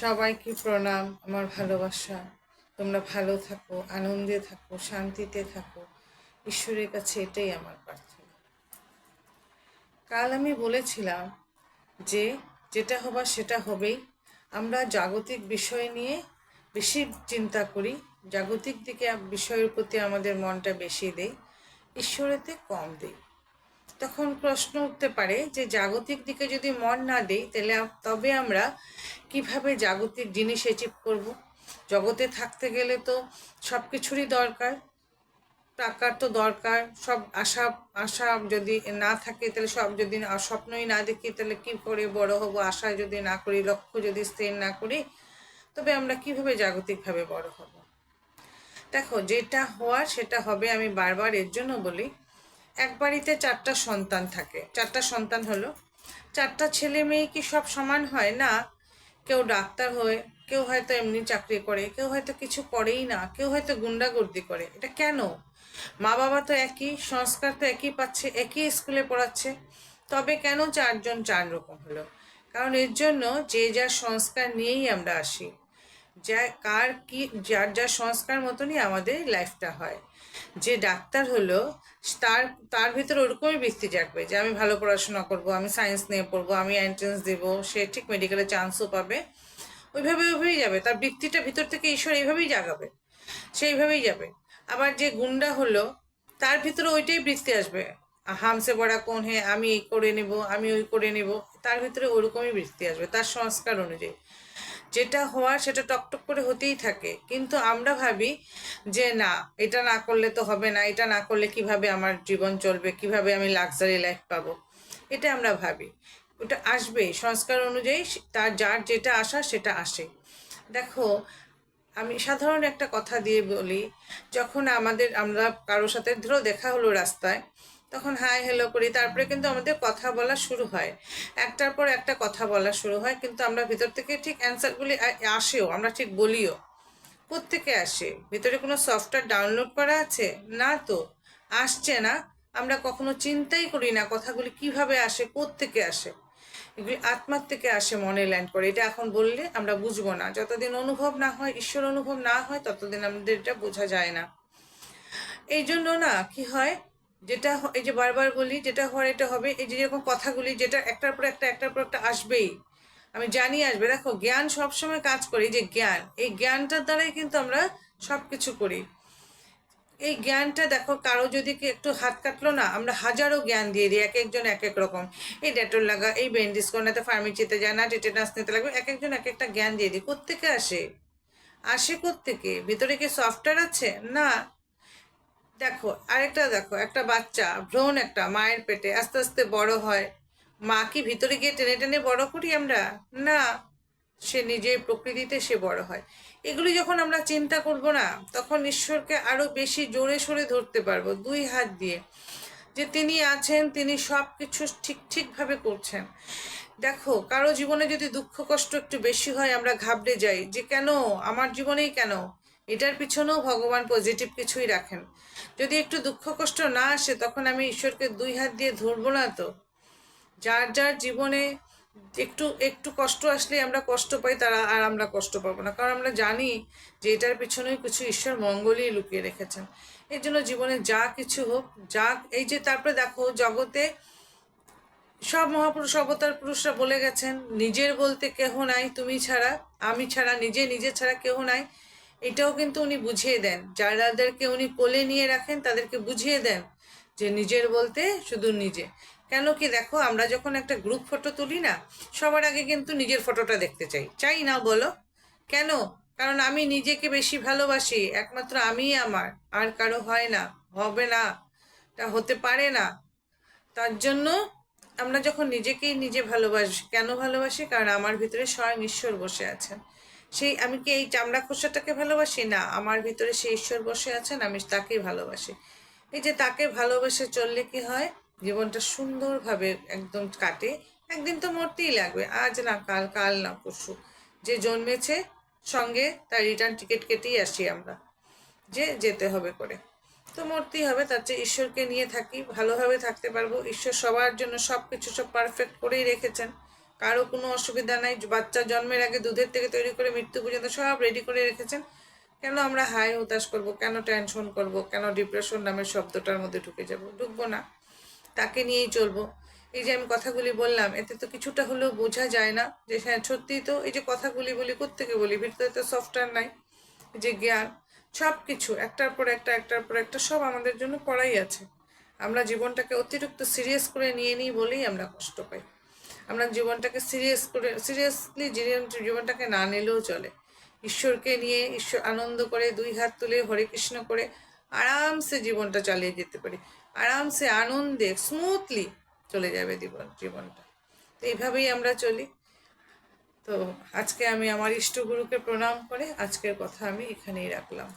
সবাইকে প্রণাম, আমার ভালোবাসা। তোমরা ভালো থাকো, আনন্দে থাকো, শান্তিতে থাকো। ঈশ্বরের কাছে এটাই আমার প্রার্থনা। কাল আমি বলেছিলাম যে যেটা হবার সেটা হবেই। আমরা জাগতিক বিষয় নিয়ে বেশি চিন্তা করি, জাগতিক দিকে বিষয়ের প্রতি আমাদের মনটা বেশি দেই, ঈশ্বরেতে কম দেই। তখন প্রশ্ন উঠতে পারে যে জাগতিক দিকে যদি মন না দেই তাহলে তবে আমরা কিভাবে জাগতিক জিনিস অ্যাচিভ করব। জগতে থাকতে গেলে তো সব কিছুরই দরকার, টাকার তো দরকার। সব আশা আশা যদি না থাকে তাহলে সব যদি স্বপ্নই না দেখি তাহলে কি করে বড় হব। আশা যদি না করি, লক্ষ্য যদি স্থির না করি, তবে আমরা কিভাবে জাগতিকভাবে বড় হব। দেখো, যেটা হওয়ার সেটা হবে। আমি বারবার এর জন্য বলি, এক বাড়িতে চারটা সন্তান থাকে। চারটা সন্তান হলো, চারটা ছেলে মেয়ে কি সব সমান হয় না? কেউ ডাক্তার হয়, কেউ হয়তো এমনি চাকরি করে, কেউ হয়তো কিছু করেই না, কেউ হয়তো গুন্ডাগর্দি করে। এটা কেন? মা বাবা তো একই, সংস্কার তো একই পাচ্ছে, একই স্কুলে পড়াচ্ছে, তবে কেন চারজন চার রকম হলো? কারণ এর জন্য যে যার সংস্কার নিয়েই আমরা আসি। যা কার কি, যার যার সংস্কার মতনই আমাদের লাইফটা হয়। যে ডাক্তার হলো, তার তার ভিতরে ওরকমই বৃত্তি জাগবে যে আমি ভালো পড়াশোনা করব, আমি সায়েন্স নিয়ে পড়বো, আমি এন্ট্রেন্স দেবো, সে ঠিক মেডিকেলে চান্সও পাবে। ওইভাবেই যাবে, তার বৃত্তিটা ভিতর থেকে ঈশ্বর এইভাবেই জাগাবে, সেইভাবেই যাবে। আবার যে গুন্ডা হলো, তার ভিতরে ওইটাই বৃত্তি আসবে, হামসে বড়া কোন হে, আমি এই করে নেব, আমি ওই করে নেব। তার ভিতরে ওরকমই বৃত্তি আসবে, তার সংস্কার অনুযায়ী। যেটা হওয়ার সেটা টকটক করে হতেই থাকে, কিন্তু আমরা ভাবি যে না, এটা না করলে তো হবে না, এটা না করলে কিভাবে আমার জীবন চলবে, কিভাবে আমি লাক্সারি লাইফ পাবো। এটা আমরা ভাবি। ওটা আসবেই সংস্কার অনুযায়ী, তার যার যেটা আসা সেটা আসে। দেখো, আমি সাধারণ একটা কথা দিয়ে বলি, যখন আমরা কারোর সাথে ধরো দেখা হলো রাস্তায়, তখন হাই হ্যালো করি, তারপরে কিন্তু আমাদের কথা বলা শুরু হয়। একটার পর একটা কথা বলা শুরু হয়, কিন্তু আমরা ভিতর থেকে ঠিক অ্যান্সারগুলি আসেও, আমরা ঠিক বলিও। কোত্থেকে আসে? ভিতরে কোনো সফটওয়্যার ডাউনলোড করা আছে? না তো, আসছে না। আমরা কখনো চিন্তাই করি না কথাগুলি কিভাবে আসে, কোত্থেকে আসে। এগুলি আত্মার থেকে আসে, মনে ল্যান্ড করে। এটা এখন বললে আমরা বুঝবো না, যতদিন অনুভব না হয়, ঈশ্বর অনুভব না হয়, ততদিন আমাদের এটা বোঝা যায় না। এই জন্য না কি হয়, এই যে বারবার বলি যেটা হওয়ার এটা হবে। এই যে যেরকম কথাগুলি, যেটা একটার পর একটা আসবেই, আমি জানি আসবে। দেখো, জ্ঞান সবসময় কাজ করে। এই যে জ্ঞান, এই জ্ঞানটার দ্বারাই কিন্তু আমরা সব কিছু করি। এই জ্ঞানটা দেখো, কারো যদি একটু হাত কাটলো না, আমরা হাজারো জ্ঞান দিয়ে দিই, এক একজন এক এক রকম। এই ডেটল লাগা, এই ব্যান্ডেজ করে, না তো ফার্মেসিতে যায়, না টেটেনাস নিতে লাগবে, এক একজন এক একটা জ্ঞান দিয়ে দিই। কোত্থেকে আসে? আসে কোত্থেকে? ভিতরে কি সফটওয়্যার আছে? না। দেখো, দেখো, একটা বাচ্চা ভ্রূণ একটা মায়ের পেটে আস্তে আস্তে বড় হয়। মা কি ভিতরে গিয়ে টেনে টেনে বড় করি আমরা? না, সে নিজের প্রকৃতিতে সে বড় হয়। এগুলি যখন আমরা চিন্তা করব না, তখন ঈশ্বরকে আরো বেশি জোরে সোরে ধরতে পারবো দুই হাত দিয়ে, যে তিনি আছেন, তিনি সব কিছু ঠিক ঠিকভাবে করছেন। দেখো, কারো জীবনে যদি দুঃখ কষ্ট একটু বেশি হয়, আমরা ঘাবড়ে যাই যে কেন আমার জীবনেই কেন। এটার পিছনেও ভগবান পজিটিভ কিছুই রাখেন। যদি একটু দুঃখ কষ্ট না আসে, তখন আমি ঈশ্বরকে দুই হাত দিয়ে ধরবো না তো? যার যার জীবনে একটু একটু কষ্ট আসলে আমরা কষ্ট পাই, তারা আর আমরা কষ্ট পাবো না, কারণ আমরা জানি যে এটার পিছনেই কিছু ঈশ্বর মঙ্গলই লুকিয়ে রেখেছেন। এই জন্য জীবনে যা কিছু হোক, যা এই যে তারপরে দেখো, জগতে সব মহাপুরুষ অবতার পুরুষরা বলে গেছেন, নিজের বলতে কেহ নাই তুমি ছাড়া, আমি ছাড়া, নিজে ছাড়া কেহ নাই। এটাও কিন্তু উনি বুঝিয়ে দেন, যাদেরকে উনি কোলে নিয়ে রাখেন তাদেরকে বুঝিয়ে দেন যে নিজের বলতে শুধু নিজে। কেন কি, দেখো, আমরা যখন একটা গ্রুপ ফটো তুলি না, সবার আগে কিন্তু নিজের ফটোটা দেখতে চাই, চাই না বলো? কেন? কারণ আমি নিজেকে বেশি ভালোবাসি, একমাত্র আমিই আমার, আর কারো হয় না, হবে না, তা হতে পারে না। তার জন্য আমরা যখন নিজেকেই নিজে ভালোবাসি, কেন ভালোবাসি? কারণ আমার ভিতরে স্বয়ং ঈশ্বর বসে আছেন। আমি কি এই চামড়া খোসাটাকে ভালোবাসি? না, আমার ভিতরে সেই ঈশ্বর বসে আছেন, আমি তাকেই ভালোবাসি। এই যে তাকে ভালোবেসে চললে কি হয়, জীবনটা সুন্দরভাবে একদম কাটে। একদিন তো মরতেই লাগবে, আজ না কাল, কাল না পরশু। যে জন্মেছে, সঙ্গে তার রিটার্ন টিকিট কেটেই আসি আমরা, যে যেতে হবে করে। তো মরতেই হবে, তার চেয়ে ঈশ্বরকে নিয়ে থাকি, ভালোভাবে থাকতে পারবো। ঈশ্বর সবার জন্য সব কিছু সব পারফেক্ট করেই রেখেছেন, কারো কোনো অসুবিধা নাই, বাচ্চা জন্মের আগে দুধের থেকে তৈরি করে মৃত্যু পর্যন্ত সব রেডি করে রেখেছেন। কেন আমরা হাই হতাশ করব, কেন টেনশন করব, কেন ডিপ্রেশন নামের শব্দটার মধ্যে ঢুকে যাব? ঢুকবো না, তাকে নিয়েই চলবো। এই যে আমি কথাগুলি বললাম, এতে তো কিছুটা হলেও বোঝা যায় না যে হ্যাঁ সত্যিই তো এই যে কথাগুলি বলি কোত্থেকে বলি, ভিতরে তো সফটওয়্যার নাই, যে জ্ঞান সব কিছু একটার পর একটা সব আমাদের জন্য পড়াই আছে। আমরা জীবনটাকে অতিরিক্ত সিরিয়াস করে নিয়ে নিই বলেই আমরা কষ্ট পাই। আমরা জীবনটাকে সিরিয়াসলি জীবনটাকে না নিলেও চলে। ঈশ্বরকে নিয়ে ঈশ্বর আনন্দ করে দুই হাত তুলে হরে কৃষ্ণ করে আরামসে জীবনটা চালিয়ে যেতে পারি, আরামসে আনন্দে স্মুথলি চলে যাবে জীবনটা। তো এইভাবেই আমরা চলি। তো আজকে আমি আমার ইষ্টগুরুকে প্রণাম করে আজকের কথা আমি এখানেই রাখলাম।